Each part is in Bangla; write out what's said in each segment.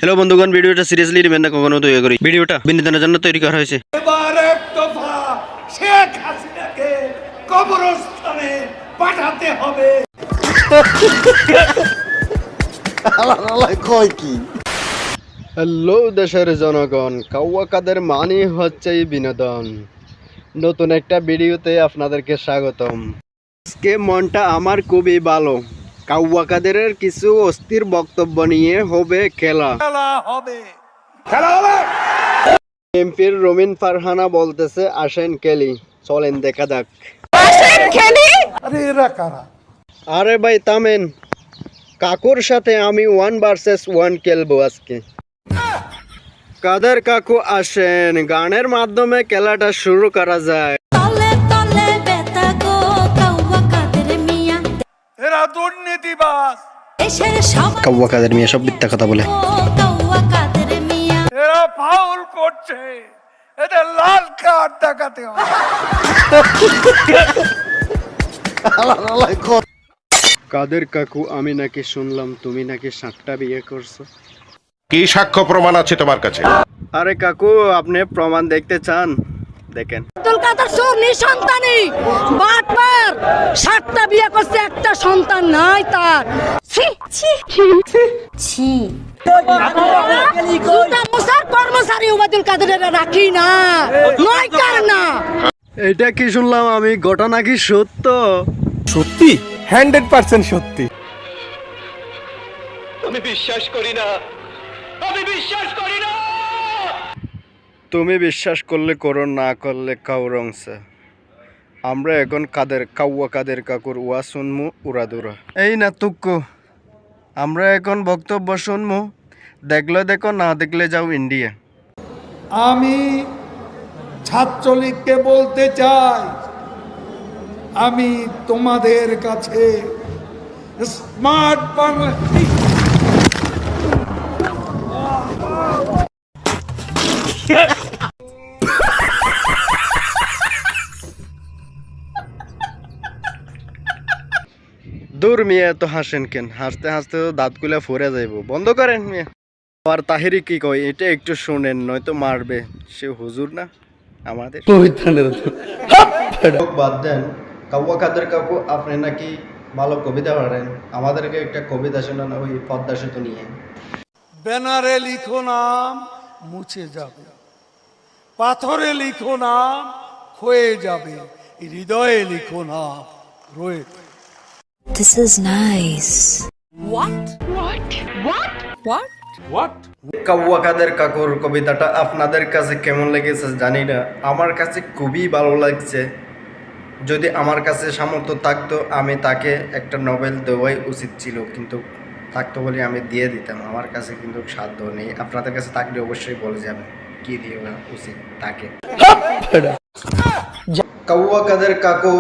হ্যালো বন্ধুগণ, ভিডিওটা সিরিয়াসলি নেবেন না, কখনো তৈরি করি। ভিডিওটা বিনোদনের জন্য তৈরি করা হয়েছে। এবার এক দফা শেখ হাসিনাকে কবরস্থানে পাঠাতে হবে। হ্যালো দেশের জনগণ, কাউয়া কাদের মানে হচ্ছে বিনোদন। নতুন একটা ভিডিওতে আপনাদেরকে স্বাগতম। আজকে মনটা আমার খুবই ভালো। কাউয়া কাদেরের কিছু অস্থির বক্তব্য নিয়ে হবে খেলা। খেলা হবে। এমপির রমিন ফারহানা বলতেছে আসেন খেলি, চলেন দেখা যাক। আরে এরা কারা? আরে ভাই থামেন, কাকুর সাথে আমি 1 ভার্সেস 1 খেলবো আজকে। কাদের কাকু আসেন, গানের মাধ্যমে খেলাটা শুরু করা যায়। এরা দুর্নীতিবাজ, কাউয়া কাদের মিয়া সব মিথ্যা কথা বলে। এরা ফাউল করছে, এদের লাল কার্ড দেখাতে হবে। কাদের কাকু, আমি নাকি শুনলাম তুমি নাকি 7টা বিয়ে করছো। কি সাক্ষ্য প্রমাণ আছে তোমার কাছে? আরে কাকু, আপনি প্রমাণ দেখতে চান? দেখেন। আব্দুল কাদের চোর নিঃসন্তানী বাটপার, 7টা বিয়ে করছে, একটা সন্তান নাই তার। ছি ছি ছি জুতা মুসার কর্মচারী ওবায়দুল কাদেরের রাখি না, নয় কার না। এটা কি শুনলাম আমি, ঘটনা কি সত্য? সত্যি 100% সত্যি। তুমি বিশ্বাস করলে করো, না করলে কাউরংসে। আমরা এখন কাউয়া কাদের কাকুর ওয়া শুনমু উড়াদুরা। এই না তুক্কু, আমরা এখন বক্তব্য শুনমু। দেখলে দেখো, না দেখলে যাও ইন্ডিয়া। আমি ছাত্রলীগকে বলতে চাই, আমি তোমাদের কাছে স্মার্ট বাংলা দূর মিয়া, এত হাসেন কেন? হাসতে হাসতে তো দাঁত গুলা ফুরে যাইব, বন্ধ করেন মিয়া। আর তাহিরি কি কয় এটা একটু শুনেন, নয়তো মারবে। সে হুজুর না আমাদের। বাদ দেন, কাউয়া কাদের কাকু আপনি নাকি ভালো কবিতা পারেন, আমাদেরকে একটা কবিতা শোনান ওই পদ্মা সেতু নিয়ে। ব্যানারে লিখো নাম মুছে যাবে, পাথরে লিখো নাম ক্ষয়ে যাবে, হৃদয়ে লিখো নাম রয়ে। This is nice. কাউয়া কাদের কাকুর কবিতাটা আপনাদের কাছে কেমন লেগেছে জানি না, আমার কাছে খুবই ভালো লাগছে। যদি আমার কাছে সামর্থ্য থাকতো আমি তাকে একটা নোবেল দেওয়াই উচিত ছিল, কিন্তু থাকতো বলে আমি দিয়ে দিতাম। আমার কাছে কিন্তু সাধ্য নেই। আপনাদের কাছে থাকলে অবশ্যই বলে যাবেন কি দেওয়া উচিত তাকে। কাউয়া কাদের কাকু,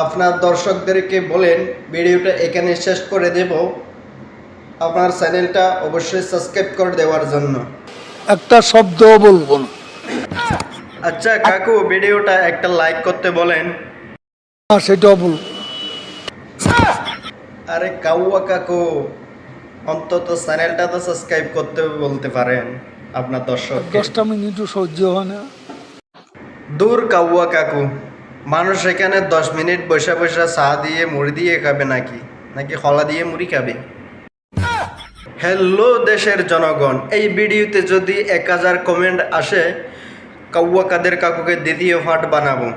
আপনার দর্শকদেরকে বলেন ভিডিওটা এখানে শেষ করে দেব, আপনার চ্যানেলটা অবশ্যই সাবস্ক্রাইব করে দেওয়ার জন্য। একটা শব্দ বলবো না। আচ্ছা কাকু, ভিডিওটা একটা লাইক করতে বলেন। সেটাও বলবো। আরে কাউয়া কাকু, অন্তত চ্যানেলটা তো সাবস্ক্রাইব করতে বলতে পারেন আপনার দর্শক। 10টা মিনিটও সহ্য হয় না। দূর কাউয়া কাকু, মানুষ এখানে 10 মিনিট বসে বসে চা দিয়ে মুড়ি দিয়ে খাবে নাকি খলা দিয়ে মুড়ি খাবে? হ্যালো দেশের জনগণ, এই ভিডিওতে যদি 1000 কমেন্ট আসে, কাউয়া কাদের কাকুকে দ্বিতীয় পার্ট বানাবো।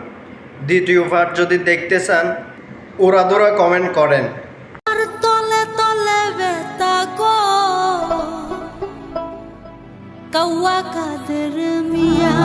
দ্বিতীয় পার্ট যদি দেখতে চান, ওরা কমেন্ট করেন। তলে তলে বেতা গো কাউয়া কাদের মিয়া।